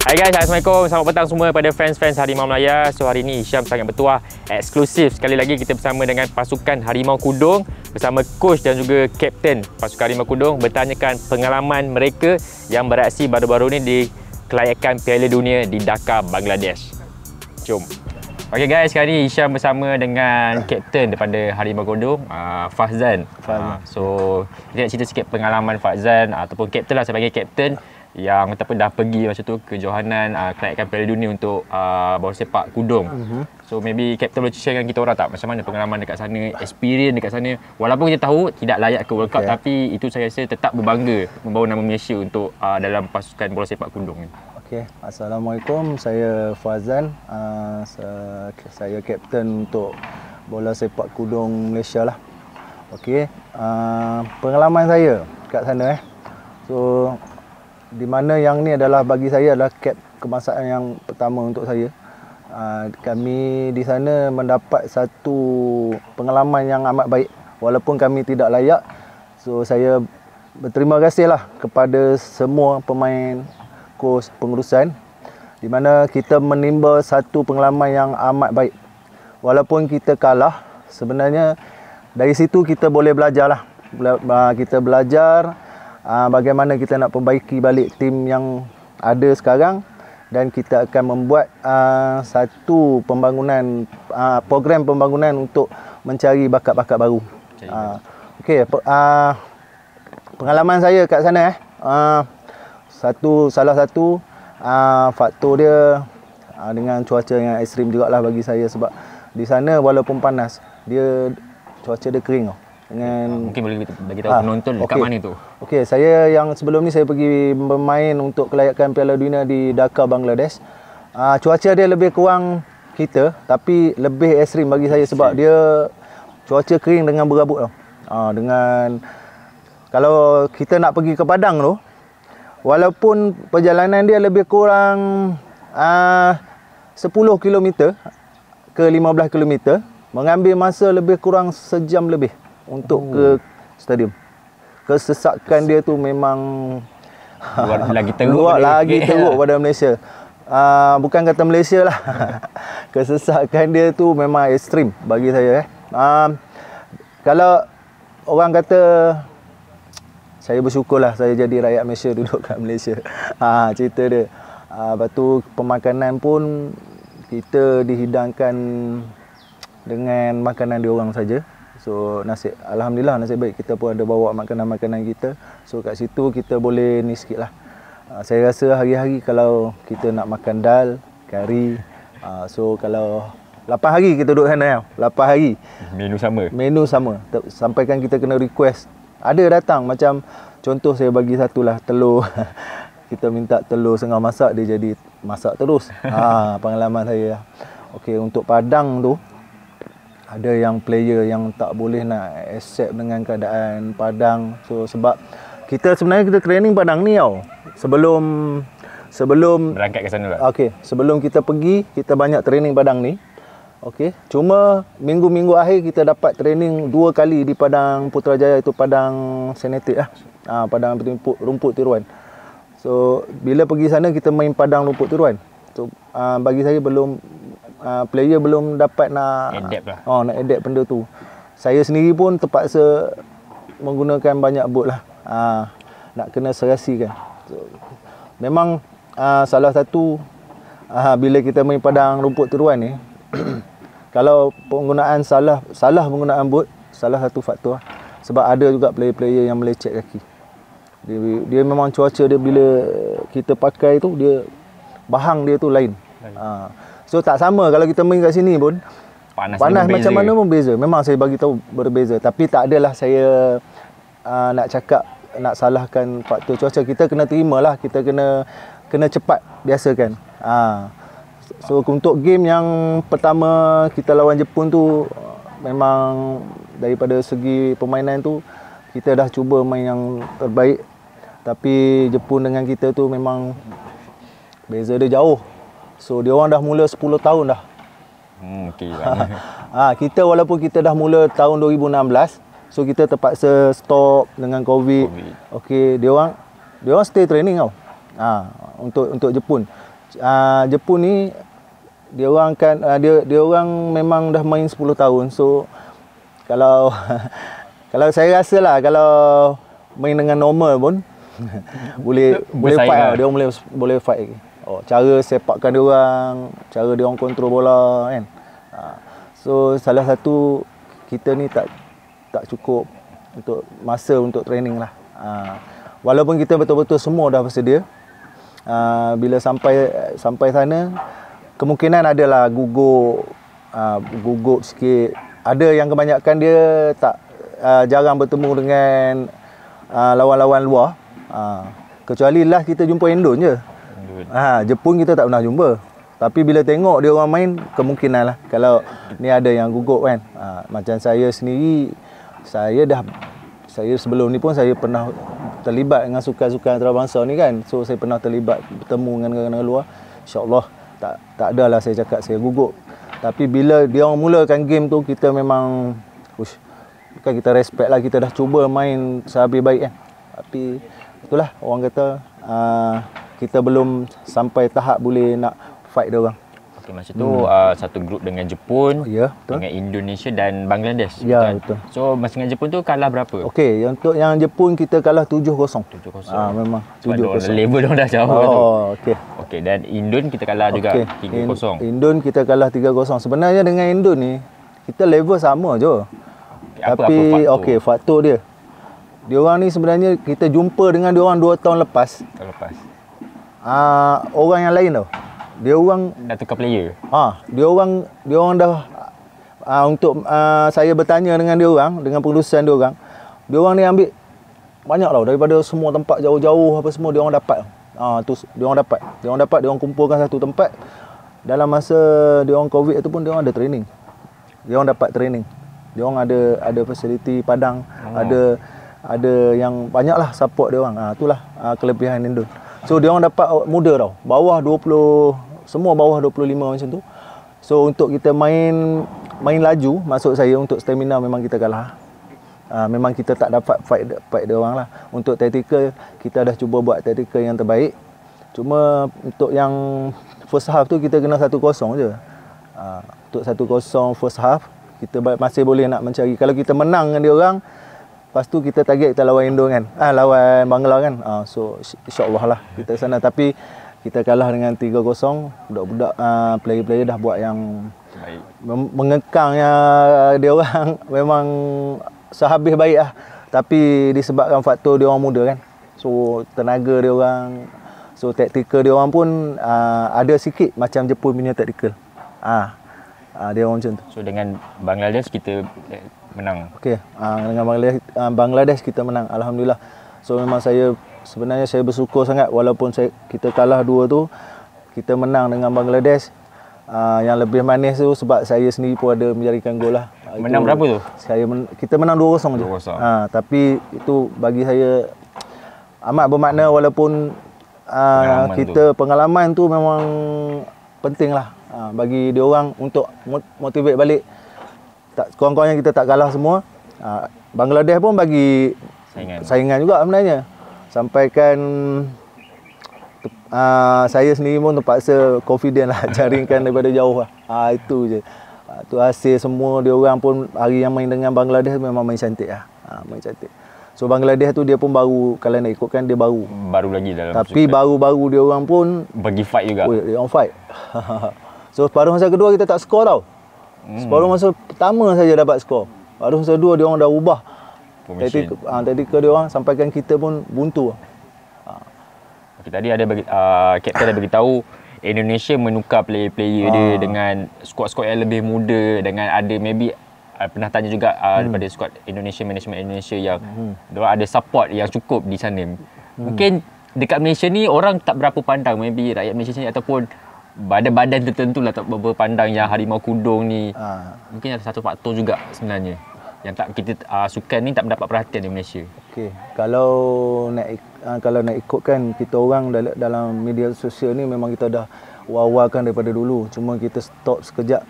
Hai guys, Assalamualaikum. Selamat petang semua pada fans-fans Harimau Melaya. So hari ini Hisham sangat bertuah, eksklusif sekali lagi kita bersama dengan pasukan Harimau Kudung bersama coach dan juga kapten pasukan Harimau Kudung bertanyakan pengalaman mereka yang beraksi baru-baru ini di kelayakan Piala Dunia di Dhaka, Bangladesh. Jom. Okey guys, sekarang ni Hisham bersama dengan kapten daripada Harimau Kudung, Fazan. So kita nak cerita sikit pengalaman Fazan ataupun kapten lah, sebagai kapten yang ataupun dah pergi masa tu ke Johanan kelayakan Piala Dunia untuk bola sepak Kudung. So maybe kapten boleh share dengan kita orang tak macam mana pengalaman dekat sana, experience dekat sana. Walaupun kita tahu tidak layak ke World Cup, tapi itu saya rasa tetap berbangga membawa nama Malaysia untuk dalam pasukan bola sepak Kudung ni. Okey, Assalamualaikum. Saya Fazan. Saya kapten untuk bola sepak Kudung Malaysia lah. Okey, pengalaman saya kat sana So di mana yang ni adalah bagi saya adalah kap kebangsaan yang pertama untuk saya. Kami di sana mendapat satu pengalaman yang amat baik walaupun kami tidak layak. So saya berterima kasihlah kepada semua pemain, coach, pengurusan di mana kita menimba satu pengalaman yang amat baik. Walaupun kita kalah, sebenarnya dari situ kita boleh belajarlah. Kita belajar bagaimana kita nak perbaiki balik tim yang ada sekarang dan kita akan membuat satu pembangunan program pembangunan untuk mencari bakat-bakat baru. Okey, pengalaman saya kat sana salah satu faktor dia dengan cuaca yang ekstrim jugalah bagi saya, sebab di sana walaupun panas cuaca dia kering dengan mungkin boleh bagi tahu penonton dekat mana tu. Okey, saya yang sebelum ni saya pergi bermain untuk kelayakan Piala Dunia di Dhaka, Bangladesh. Cuaca dia lebih kurang kita, tapi lebih ekstrim bagi saya sebab dia cuaca kering dengan berabut dengan kalau kita nak pergi ke Padang tu, walaupun perjalanan dia lebih kurang 10 km ke 15 km, mengambil masa lebih kurang sejam lebih untuk ke stadium. Kesesakan dia tu memang lagi teruk pada Malaysia. Bukan kata Malaysia lah. Kesesakan dia tu memang ekstrim bagi saya. Kalau orang kata, saya bersyukurlah saya jadi rakyat Malaysia duduk kat Malaysia. Cerita dia. Lepas tu pemakanan pun kita dihidangkan dengan makanan diorang saja. So alhamdulillah nasib baik kita pun ada bawa makanan-makanan kita. So kat situ kita boleh ni sikit lah. Saya rasa hari-hari kalau kita nak makan dal, kari, so kalau 8 hari kita duduk sana 8 hari menu sama sampaikan kita kena request. Ada datang macam contoh saya bagi satulah telur. Kita minta telur setengah masak, dia jadi masak terus. Pengalaman saya. Okey, untuk Padang tu ada yang player yang tak boleh nak accept dengan keadaan Padang. So sebab kita sebenarnya kita training Padang ni sebelum berangkat ke sana. Okey, sebelum kita pergi kita banyak training Padang ni. Okey, cuma minggu-minggu akhir kita dapat training 2 kali di Padang Putrajaya, itu Padang Senetik Padang rumput tiruan. So bila pergi sana kita main Padang rumput tiruan. So bagi saya player belum dapat nak adapt benda tu. Saya sendiri pun terpaksa menggunakan banyak boot lah. Nak kena serasikan. So, memang salah satu bila kita main Padang rumput tiruan ni kalau penggunaan salah penggunaan boot, salah satu faktor. Sebab ada juga player-player yang melecet kaki. Dia memang cuaca dia bila kita pakai tu, dia bahang dia tu lain. So tak sama kalau kita main kat sini pun panas macam mana pun beza. Memang saya bagi tahu berbeza, tapi tak adalah saya nak cakap nak salahkan faktor cuaca. Kita kena terimalah, kita kena cepat biasakan. So untuk game yang pertama kita lawan Jepun tu, memang daripada segi permainan tu kita dah cuba main yang terbaik, tapi Jepun dengan kita tu memang beza dia jauh. So dia orang dah mula 10 tahun dah. Okey. Kita walaupun kita dah mula tahun 2016, so kita terpaksa stop dengan COVID. Okey, dia orang stay training untuk Jepun. Jepun ni dia orang kan dia orang memang dah main 10 tahun. So kalau kalau saya rasa lah, kalau main dengan normal pun boleh fight lah. Dia orang boleh fight lagi. Cara sepakkan dia orang, cara dia orang kontrol bola kan. So salah satu kita ni tak cukup untuk masa untuk training lah. Walaupun kita betul-betul semua dah bersedia, bila sampai sana kemungkinan adalah gugup sikit. Ada yang kebanyakan dia tak jarang bertemu dengan lawan-lawan luar. Kecuali lah kita jumpa Indon je. Jepun kita tak pernah jumpa. Tapi bila tengok dia orang main, kemungkinan lah kalau ni ada yang gugup kan. Macam saya sendiri, saya sebelum ni pun saya pernah terlibat dengan sukan-sukan antarabangsa ni kan. So saya pernah terlibat bertemu dengan negara luar. InsyaAllah tak adalah saya cakap saya gugup. Tapi bila dia orang mulakan game tu, kita memang kan kita respect lah, kita dah cuba main sehabis baik kan. Tapi itulah orang kata kita belum sampai tahap boleh nak fight dia orang. Okey, masa tu satu grup dengan Jepun, dengan Indonesia dan Bangladesh. Ya, betul. So masa dengan Jepun tu kalah berapa? Okey, untuk yang Jepun kita kalah 7-0. Memang 7-0. Level dia dah jauh tu. Okey. Okey, dan Indon kita kalah juga 3-0. Indon kita kalah 3-0. Sebenarnya dengan Indon ni kita level sama je. Tapi faktor dia. Dia orang ni sebenarnya kita jumpa dengan dia orang 2 tahun lepas. Orang yang lain tau. Dia orang dah tukar player. Dia orang dah untuk saya bertanya dengan dia orang, dengan pengurusan dia orang ni ambil banyak tau daripada semua tempat jauh-jauh apa semua dia orang dapat. Dia orang kumpulkan satu tempat. Dalam masa dia orang Covid tu pun dia orang ada training. Dia orang dapat training. Dia orang ada fasiliti padang, ada yang banyaklah support dia orang. Itulah kelebihan Indon. So dia orang dapat muda tau. Bawah 20, semua bawah 25 macam tu. So untuk kita main laju, maksud saya untuk stamina memang kita kalah. Memang kita tak dapat fight dia orang lah. Untuk tactical kita dah cuba buat tactical yang terbaik. Cuma untuk yang first half tu kita kena 1-0 je. Untuk 1-0 first half kita masih boleh nak mencari. Kalau kita menang dengan dia orang, lepas tu kita target kita lawan Indo kan. Lawan Bangla kan. So insya-Allah lah kita sana. Tapi kita kalah dengan 3-0. Budak-budak player-player dah buat yang baik. Mengekangnya dia orang memang sehabis baik lah. Tapi disebabkan faktor dia orang muda kan. So tenaga dia orang, so taktikal dia orang pun ada sikit macam Jepun punya taktikal. Dia orang macam tu. So dengan Bangladesh kita menang. Okey, dengan Bangladesh kita menang, alhamdulillah. So memang sebenarnya saya bersyukur sangat walaupun kita kalah 2 tu, kita menang dengan Bangladesh. Yang lebih manis tu sebab saya sendiri pun ada menjadikan gol lah. Menang berapa tu? Kita menang 2-0 je. Tapi itu bagi saya amat bermakna walaupun pengalaman tu memang penting lah bagi dia orang untuk motivate balik. Kawan-kawan yang kita tak kalah semua. Bangladesh pun bagi saingan juga sebenarnya. Sampaikan saya sendiri pun terpaksa confident lah jaringkan daripada jauh lah. Itu je. Tu hasil semua dia orang pun hari yang main dengan Bangladesh memang main cantik lah. Main cantik. So Bangladesh tu dia pun baru, kalau nak ikutkan dia baru lagi dalam. Tapi baru-baru dia orang pun bagi fight juga. Dia orang fight. So separuh masa kedua kita tak skor tau. Separuh masa pertama saja dapat skor. Separuh masa kedua dia orang dah ubah taktikal dia orang sampaikan kita pun buntu. Okay, tadi ada kapten ada beritahu Indonesia menukar player-player dia dengan skuad-skuad yang lebih muda, dengan ada maybe pernah tanya juga daripada skuad Indonesia, management Indonesia yang diorang ada support yang cukup di sana. Mungkin dekat Malaysia ni orang tak berapa pandang, maybe rakyat Malaysia sini ataupun badan-badan tertentu lah tak berapa pandang yang harimau kudung ni. Mungkin ada satu faktor juga sebenarnya yang tak kita sukan ni tak mendapat perhatian di Malaysia. Okey, kalau nak ikutkan kita orang dalam media sosial ni memang kita dah war-warkan daripada dulu. Cuma kita stop sekejap.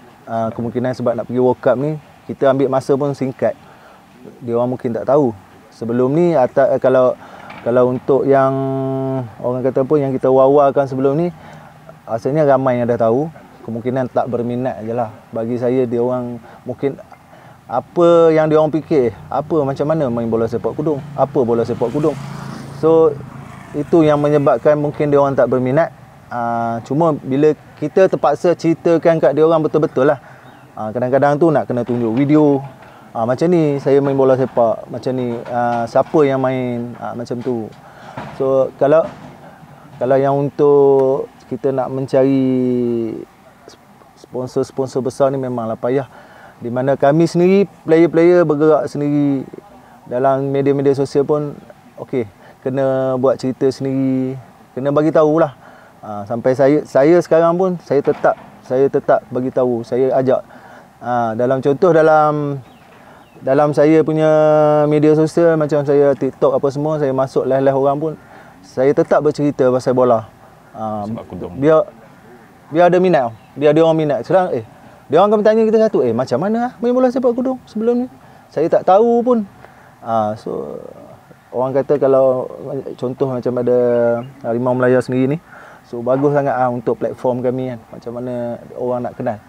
Kemungkinan sebab nak pergi World Cup ni kita ambil masa pun singkat. Dia orang mungkin tak tahu. Sebelum ni kalau untuk yang orang kata pun yang kita war-warkan sebelum ni, rasanya ramai yang dah tahu, kemungkinan tak berminat je lah. Bagi saya dia orang mungkin apa yang dia orang fikir, apa macam mana main bola sepak kudung, apa bola sepak kudung. So itu yang menyebabkan mungkin dia orang tak berminat. Cuma bila kita terpaksa ceritakan kat dia orang betul-betul lah, kadang-kadang tu nak kena tunjuk video, macam ni saya main bola sepak, macam ni siapa yang main, macam tu. So kalau yang untuk kita nak mencari sponsor-sponsor besar ni memanglah payah. Di mana kami sendiri player-player bergerak sendiri dalam media-media sosial pun okey, kena buat cerita sendiri, kena bagi tahulah. Sampai saya sekarang pun saya tetap bagi tahu, saya ajak dalam contoh dalam saya punya media sosial macam saya TikTok apa semua, saya masuk live-live orang pun saya tetap bercerita pasal bola. Biar ada minat, biar dia orang minat. Sekarang dia orang akan bertanya kita satu, macam mana main bola sepak kudung sebelum ni? Saya tak tahu pun. So orang kata kalau contoh macam ada Harimau Melaya sendiri ni, so bagus sangat untuk platform kami kan, macam mana orang nak kenal.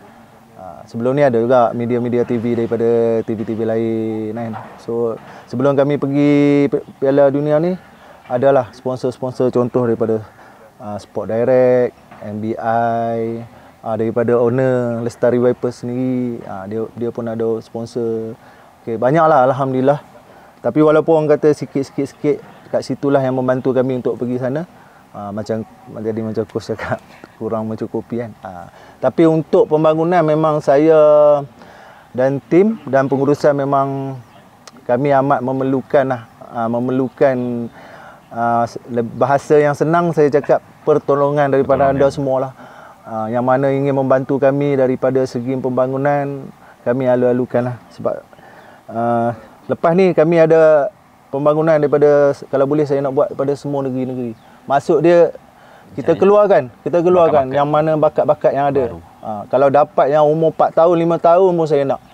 Sebelum ni ada juga media-media TV daripada TV-TV lain kan. So sebelum kami pergi Piala Dunia ni, adalah sponsor-sponsor contoh daripada Sport Direct, MBI, daripada owner Lestari Vipers sendiri, dia pun ada sponsor. Okey, banyaklah alhamdulillah. Tapi walaupun orang kata sikit-sikit kat situlah yang membantu kami untuk pergi sana, macam coach cakap kurang mencukupi kan. Tapi untuk pembangunan memang saya dan tim dan pengurusan memang kami amat memerlukan bahasa yang senang saya cakap pertolongan daripada anda semualah. Yang mana ingin membantu kami daripada segi pembangunan, kami alu-alukanlah. Sebab lepas ni kami ada pembangunan daripada, kalau boleh saya nak buat daripada semua negeri-negeri. Maksud dia kita keluarkan bakat-bakat yang mana bakat-bakat yang ada. Kalau dapat yang umur 4 tahun, 5 tahun pun saya nak.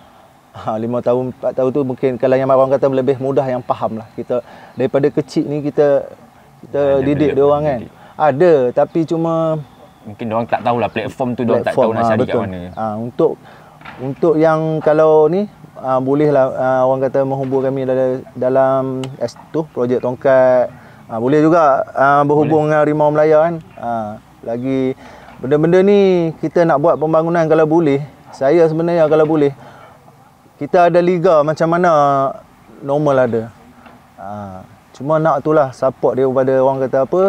5 tahun, 4 tahun tu mungkin kalau yang orang kata lebih mudah, yang faham lah. Kita daripada kecil ni kita didik dia orang kan. Ada, tapi cuma mungkin dia orang tak tahulah platform tu, dia orang tak tahu nak cari kat mana. Untuk yang kalau ni bolehlah orang kata menghubung kami dalam tu projek tongkat. Boleh juga berhubung dengan Harimau Melaya kan. Lagi benda-benda ni kita nak buat pembangunan kalau boleh. Saya sebenarnya kalau boleh kita ada liga macam mana normal ada. Cuma nak itulah support daripada orang kata apa,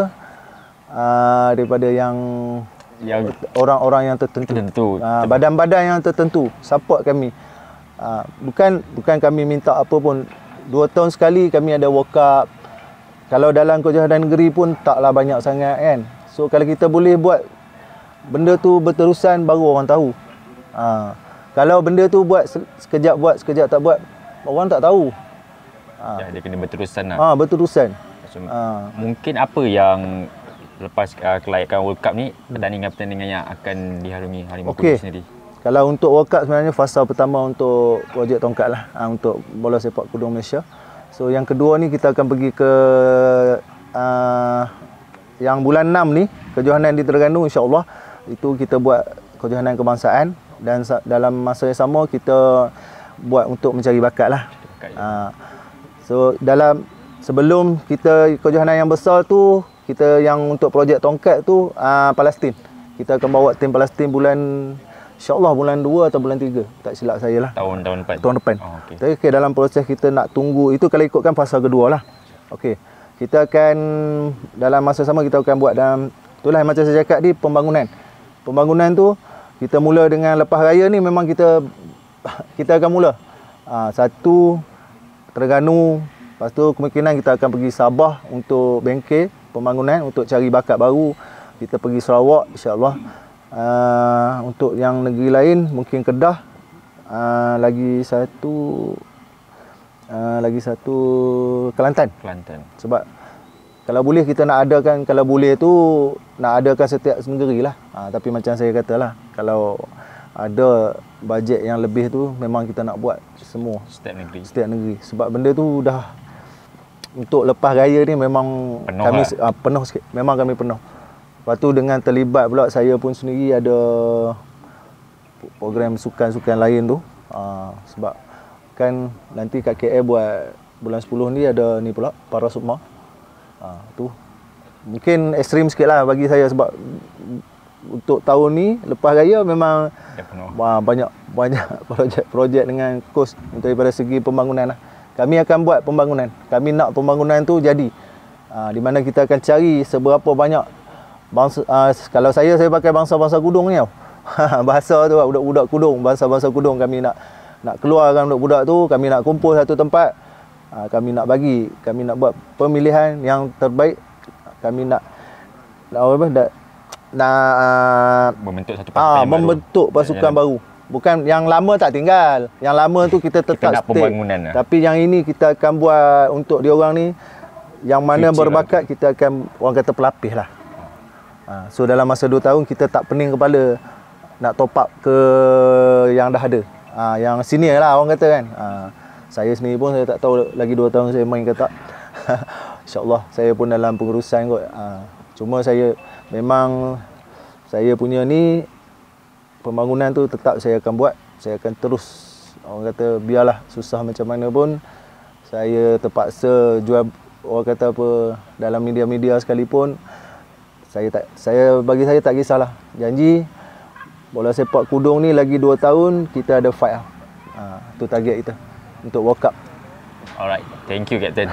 daripada yang orang-orang yang tertentu. Badan-badan yang tertentu support kami. Bukan kami minta apa pun. 2 tahun sekali kami ada World Cup. Kalau dalam kejohanan negeri pun taklah banyak sangat kan. So kalau kita boleh buat benda tu berterusan, baru orang tahu. Kalau benda tu sekejap tak buat, orang tak tahu. Dia kena berterusan lah. Berterusan. Mungkin apa yang lepas kelayakan World Cup ni, pertandingan-pertandingan yang akan diharungi Harimau Kudung sendiri? Kalau untuk World Cup sebenarnya fasa pertama untuk projek tongkat lah, untuk bola sepak kudung Malaysia. So yang kedua ni kita akan pergi ke yang bulan 6 ni, kejohanan di Terengganu, insya-Allah. Itu kita buat kejohanan kebangsaan, dan dalam masa yang sama kita buat untuk mencari bakat lah. So sebelum kita kejohanan yang besar tu, kita yang untuk projek tongkat tu Palestin. Kita akan bawa tim Palestin bulan, insya-Allah bulan 2 atau bulan 3, tak silap saya lah. Tahun depan. Okay, dalam proses kita nak tunggu, itu kalau ikutkan fasa kedua lah. Okey. Kita akan dalam masa sama kita akan buat dalam, itulah macam saya cakap di pembangunan. Pembangunan tu kita mula dengan lepas raya ni, memang kita akan mula. Satu Terengganu, lepas tu kemungkinan kita akan pergi Sabah untuk bengkel pembangunan, untuk cari bakat baru. Kita pergi Sarawak insya-Allah. Untuk yang negeri lain mungkin Kedah, lagi satu Kelantan. Sebab kalau boleh kita nak adakan, kalau boleh tu nak adakan setiap negeri lah. Tapi macam saya katalah, kalau ada bajet yang lebih tu memang kita nak buat semua setiap negeri. Sebab benda tu dah untuk lepas raya ni memang penuh kami sikit. Memang kami penuh. Lepas tu dengan terlibat pula saya pun sendiri ada program sukan-sukan lain tu. Sebab kan nanti kat KL buat bulan 10 ni ada ni pula Parasukma. Tu mungkin ekstrim sikit lah bagi saya sebab untuk tahun ni lepas raya memang banyak projek dengan kos daripada segi pembangunan lah. Kami akan buat pembangunan. Kami nak pembangunan tu jadi. Di mana kita akan cari seberapa banyak bangsa, kalau saya pakai bangsa-bangsa Kudung ni tau. Bahasa tu budak-budak Kudung, bangsa-bangsa Kudung kami nak keluarkan budak-budak tu, kami nak kumpul satu tempat. Kami nak buat pemilihan yang terbaik. Kami nak membentuk satu pasukan membentuk pasukan baru. Bukan yang lama tak tinggal. Yang lama tu kita tetap stay. Pembangunan. Tapi yang ini kita akan buat untuk diorang ni yang mana future berbakat kita akan orang kata pelapis lah. So dalam masa 2 tahun kita tak pening kepala nak top up ke yang dah ada. Yang senior lah orang kata kan. Saya sendiri pun saya tak tahu lagi 2 tahun saya main ke tak. InsyaAllah saya pun dalam pengurusan kot. Cuma saya memang saya punya ni pembangunan tu tetap saya akan buat. Saya akan terus, orang kata biarlah susah macam mana pun saya terpaksa jual, orang kata apa, dalam media-media sekalipun bagi saya tak kisahlah. Janji bola sepak Kudung ni lagi 2 tahun kita ada fight lah. Tu target kita untuk World Cup. Alright, thank you Captain.